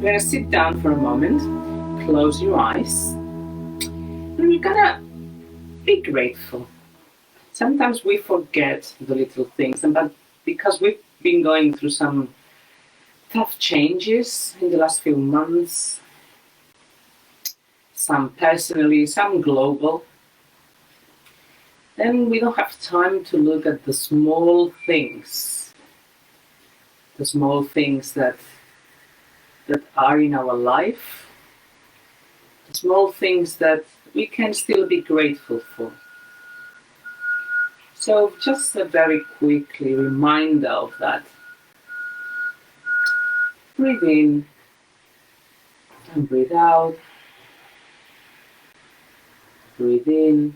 You're going to sit down for a moment, close your eyes, and you're going to be grateful. Sometimes we forget the little things, but because we've been going through some tough changes in the last few months, some personally, some global, then we don't have time to look at the small things that are in our life, the small things that we can still be grateful for. So just a very quickly reminder of that. Breathe in and breathe out. Breathe in,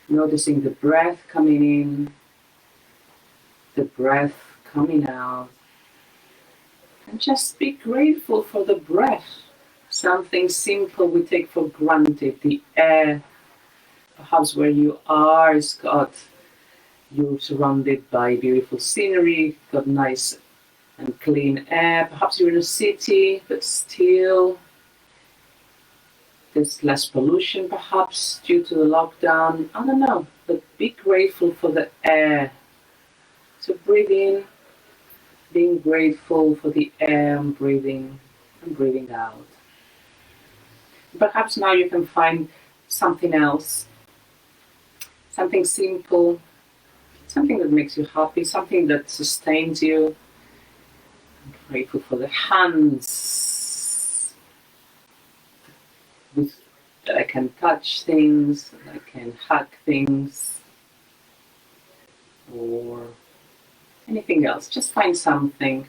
noticing the breath coming in, the breath coming out. And just be grateful for the breath. Something simple we take for granted. The air, perhaps where you are, you're surrounded by beautiful scenery, got nice and clean air. Perhaps you're in a city, but still there's less pollution, perhaps due to the lockdown. I don't know, but be grateful for the air. So breathe in, being grateful for the air and breathing out. Perhaps now you can find something else, something simple, something that makes you happy, something that sustains you. I'm grateful for the hands that I can touch things, that I can hug things, or anything else. Just find something.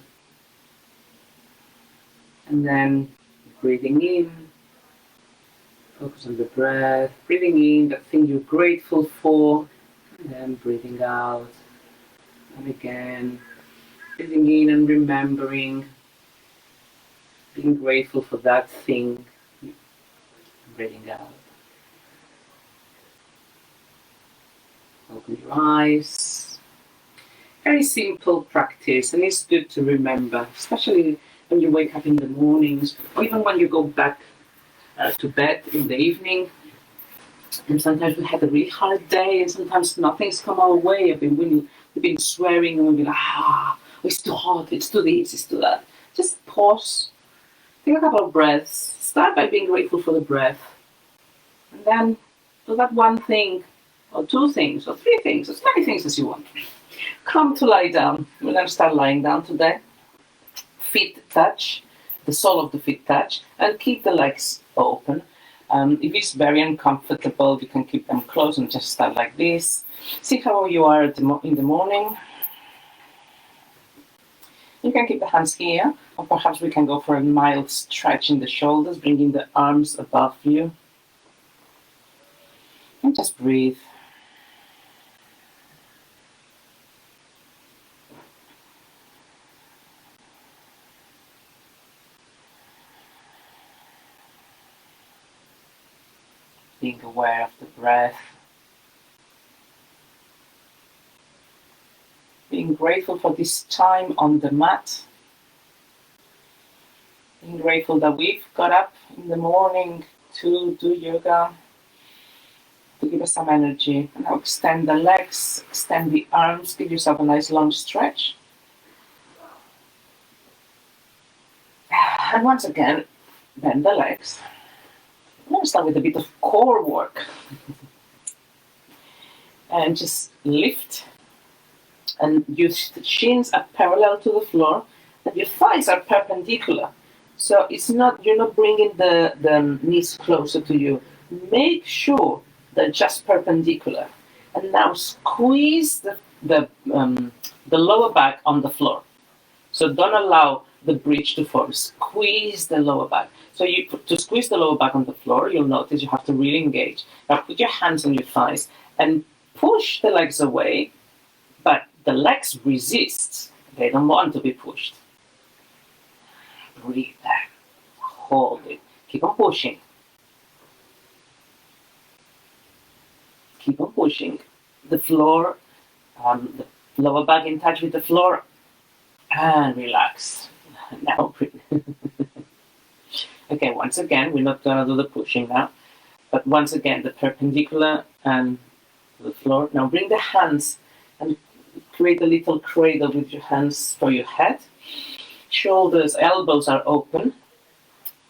And then breathing in, focus on the breath, breathing in, that thing you're grateful for, and then breathing out. And again, breathing in and remembering, being grateful for that thing, breathing out. Open your eyes. Very simple practice, and it's good to remember, especially when you wake up in the mornings, or even when you go back to bed in the evening. And sometimes we had a really hard day, and sometimes nothing's come our way. We've been swearing, and we've been like, it's too hot, it's too this, it's too that. Just pause, take a couple of breaths, start by being grateful for the breath, and then do that one thing, or two things, or three things, as many things as you want. Come to lie down. We're going to start lying down today. Feet touch, the sole of the feet touch, and keep the legs open. If it's very uncomfortable, you can keep them closed and just start like this. See how you are in the morning. You can keep the hands here, or perhaps we can go for a mild stretch in the shoulders, bringing the arms above you. And just breathe. Being aware of the breath. Being grateful for this time on the mat. Being grateful that we've got up in the morning to do yoga, to give us some energy. And now extend the legs, extend the arms, give yourself a nice long stretch. And once again, bend the legs. I'm going to start with a bit of core work. And just lift. And your shins are parallel to the floor, and your thighs are perpendicular. So you're not bringing the knees closer to you. Make sure they're just perpendicular. And now squeeze the lower back on the floor. So don't allow the bridge to form. Squeeze the lower back. So to squeeze the lower back on the floor, you'll notice you have to really engage. Now put your hands on your thighs and push the legs away, but the legs resist. They don't want to be pushed. Breathe there. Hold it. Keep on pushing. Keep on pushing. The floor, the lower back in touch with the floor, and relax. Now, okay, once again, we're not going to do the pushing now, but once again, the perpendicular and the floor. Now bring the hands and create a little cradle with your hands for your head. Shoulders, elbows are open.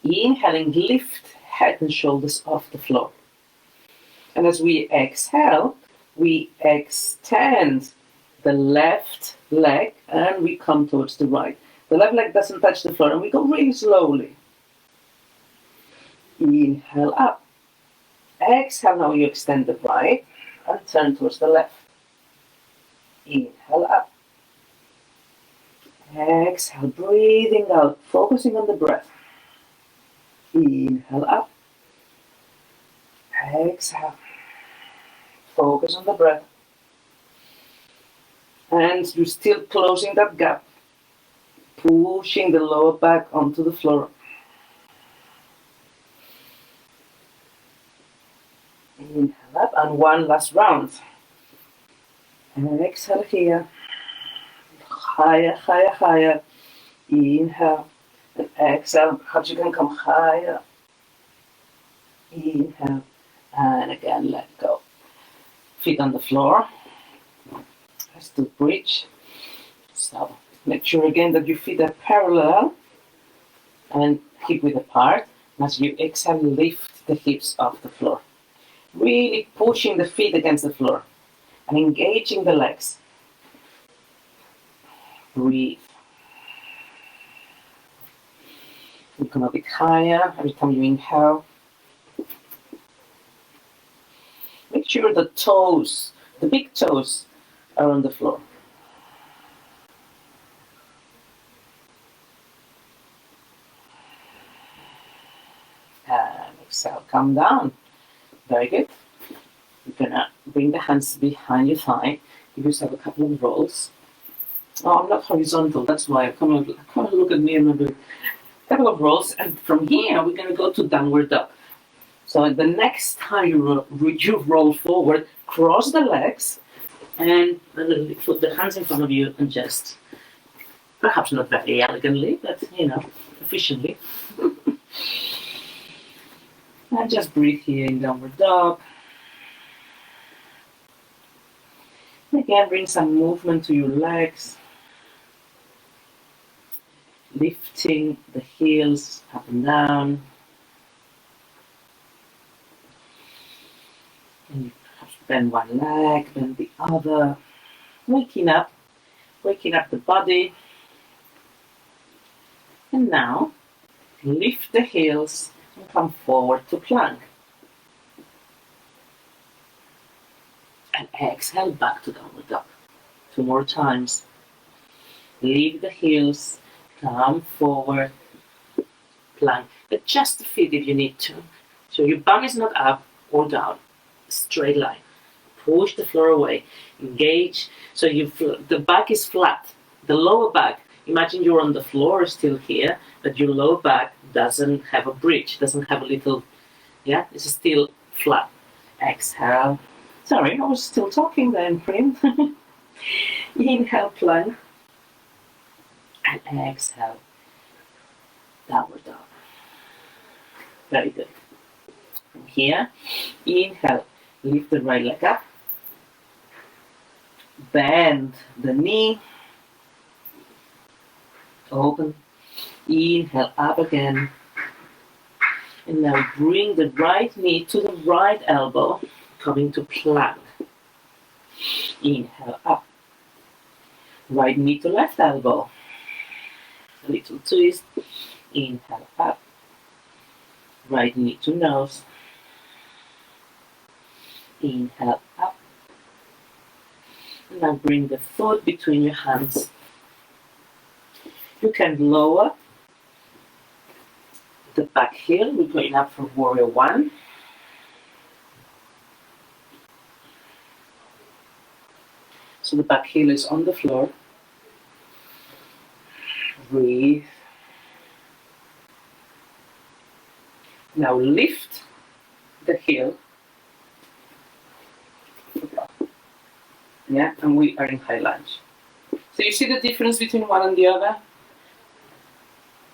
Inhaling, lift head and shoulders off the floor. And as we exhale, we extend the left leg and we come towards the right. The left leg doesn't touch the floor and we go really slowly. Inhale up. Exhale, now you extend the right and turn towards the left. Inhale up. Exhale, breathing out, focusing on the breath. Inhale up. Exhale. Focus on the breath. And you're still closing that gap, pushing the lower back onto the floor. Inhale up, and one last round. And exhale here. Higher, higher, higher. Inhale. And exhale. Perhaps you can come higher. Inhale. And again, let go. Feet on the floor. Let's do bridge. So make sure again that your feet are parallel and hip width apart. And as you exhale, lift the hips off the floor. Really pushing the feet against the floor and engaging the legs. Breathe. You come a bit higher every time you inhale. Make sure the toes, the big toes, are on the floor. And exhale, come down. Very good. You're gonna bring the hands behind your thigh. Give yourself a couple of rolls. Oh, I'm not horizontal, that's why. Come on, look at me and do a couple of rolls. And from here, we're gonna go to downward dog. So the next time you roll forward, cross the legs and put the hands in front of you and just, perhaps not very elegantly, but efficiently. And just breathe here in downward dog. Again, bring some movement to your legs. Lifting the heels up and down. And you perhaps bend one leg, bend the other. Waking up the body. And now, lift the heels and come forward to plank. And exhale back to downward dog. 2 more times. Lift the heels, come forward, plank. Adjust the feet if you need to. So your bum is not up or down. Straight line. Push the floor away. Engage. So the back is flat. The lower back, imagine you're on the floor still here, but your lower back doesn't have a bridge, doesn't have a little, it's still flat. Exhale. Sorry, I was still talking then, Prim. Inhale, plank. And exhale, downward dog. Very good. From here, inhale, lift the right leg up. Bend the knee. Open. Inhale, up again. And now bring the right knee to the right elbow, coming to plank. Inhale, up. Right knee to left elbow. A little twist. Inhale, up. Right knee to nose. Inhale, up. And now bring the foot between your hands. You can lower the back heel. We're going up for warrior 1. So the back heel is on the floor. Breathe. Now lift the heel. And we are in high lunge. So you see the difference between one and the other?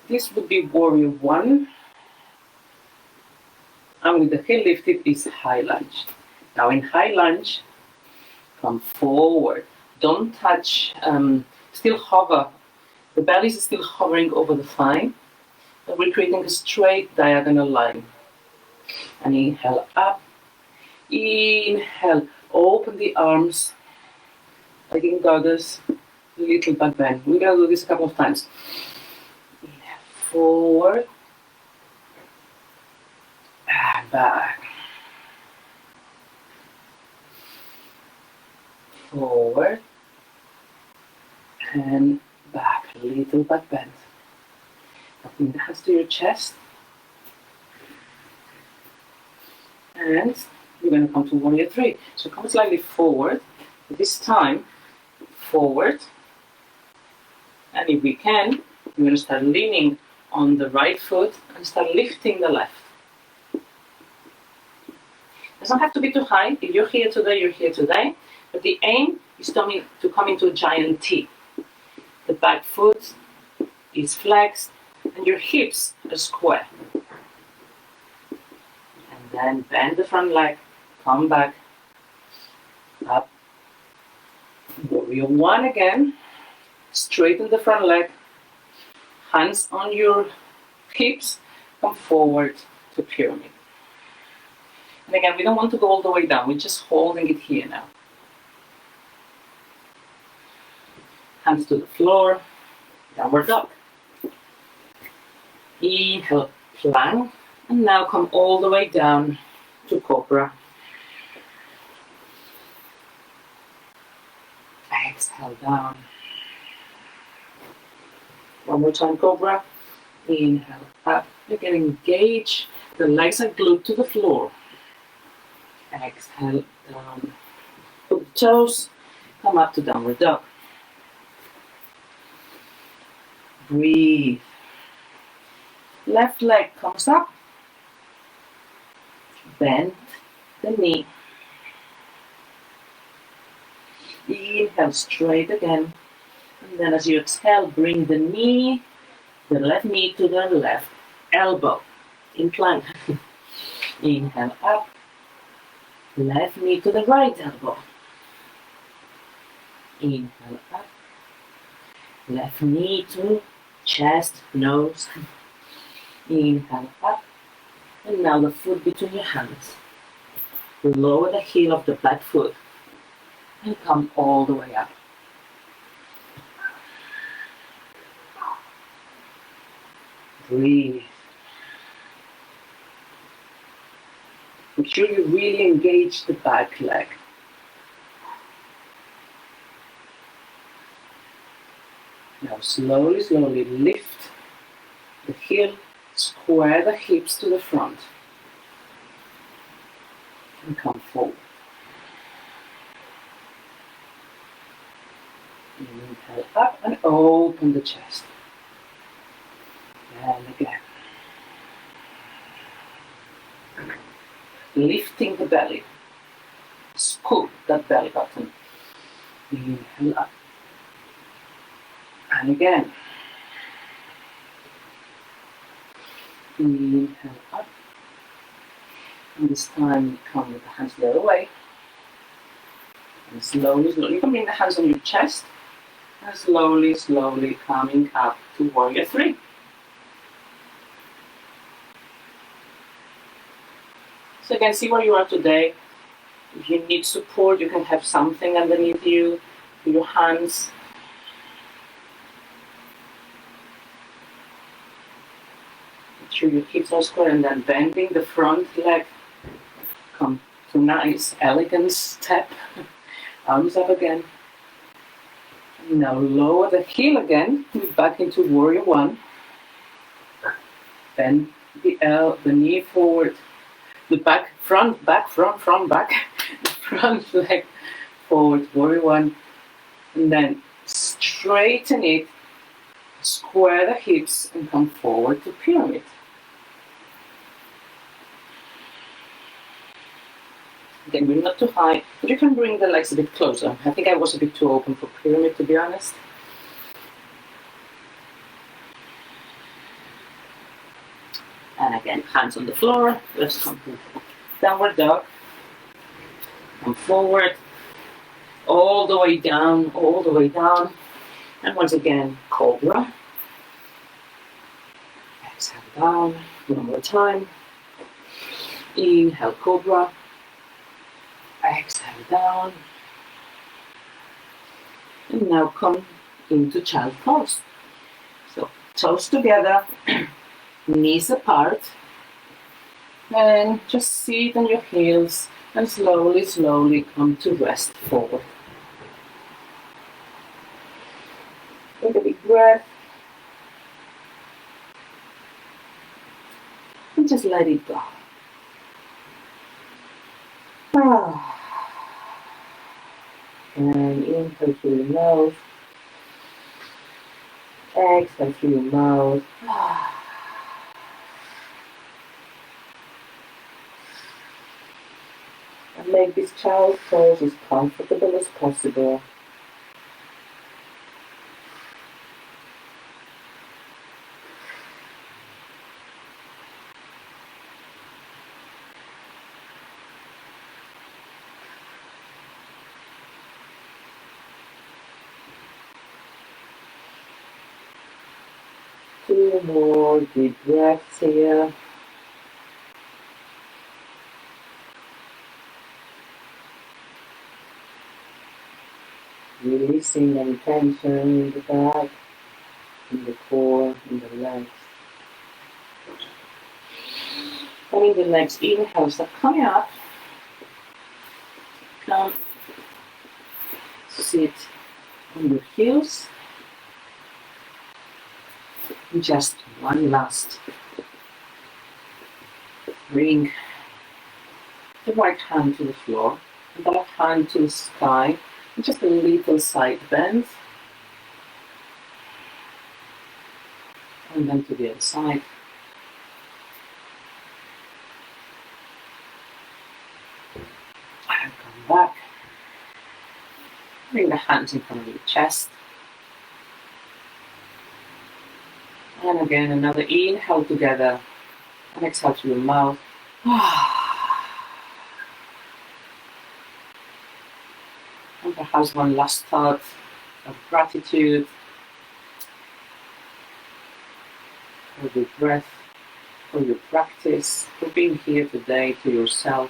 This would be warrior one. And with the heel lifted is high lunge. Now in high lunge, come forward. Don't touch, still hover. The belly is still hovering over the thigh. And we're creating a straight diagonal line. And inhale up. Inhale, open the arms. Like in goddess, little back bend. We're going to do this a couple of times. Inhale, forward. And back. Forward. And back. Little back bend. Now bring the hands to your chest. And we're going to come to warrior three. So come slightly forward. This time, forward. And if we can, we're going to start leaning on the right foot and start lifting the left. Doesn't have to be too high. If you're here today, you're here today. But the aim is to come into a giant T. The back foot is flexed and your hips are square. And then bend the front leg, come back, up. Warrior one again. Straighten the front leg, hands on your hips, come forward to pyramid. And again, we don't want to go all the way down, we're just holding it here now. Hands to the floor, downward dog. Inhale, plank, and now come all the way down to cobra. Exhale down. One more time, cobra. Inhale up. You can engage. The legs are glued to the floor. Exhale down. Hook the toes. Come up to downward dog. Breathe. Left leg comes up. Bend the knee. Inhale straight again. And then as you exhale, bring the knee, the left knee to the left elbow in plank. Inhale up. Left knee to the right elbow. Inhale up. Left knee to chest, nose. Inhale up. And now the foot between your hands. Lower the heel of the back foot and come all the way up. Breathe. Make sure you really engage the back leg. Now slowly, slowly lift the heel, square the hips to the front, and come forward. Inhale up and open the chest. And again. Lifting the belly. Scoop that belly button. Inhale up. And again. Inhale up. And this time come with the hands the other way. And slowly, slowly, you can bring the hands on your chest. And slowly, slowly coming up to warrior three. So again, see where you are today. If you need support, you can have something underneath you, your hands. Make sure your hips are square and then bending the front leg. Come to nice, elegant step. Arms up again. Now lower the heel again, move back into warrior one. Bend the knee forward. The back, front, back, front, back. The front leg forward, warrior one. And then straighten it, square the hips and come forward to pyramid. Again, we're not too high, but you can bring the legs a bit closer. I think I was a bit too open for pyramid, to be honest. And again, hands on the floor. Let's come to downward dog. Come forward. All the way down, all the way down. And once again, cobra. Exhale down. One more time. Inhale, cobra. Exhale down. And now come into child pose. So toes together, knees apart, and just sit on your heels and slowly, slowly come to rest forward. Take a big breath and just let it go. And inhale through your nose. Exhale through your mouth. And make this child pose as comfortable as possible. Two more deep breaths here. Releasing any tension in the back, in the core, in the legs. And in the next inhale, start coming up. Come, sit on your heels. Just one last. Bring the right hand to the floor, and the left hand to the sky, and just a little side bend. And then to the other side. And come back. Bring the hands in front of your chest. And again, another inhale together. And exhale through your mouth. And perhaps one last thought of gratitude for your breath, for your practice, for being here today to yourself.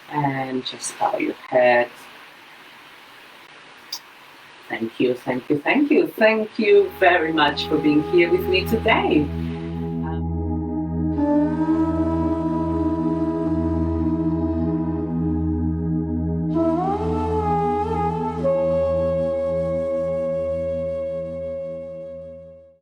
And just bow your head. Thank you, thank you, thank you. Thank you very much for being here with me today.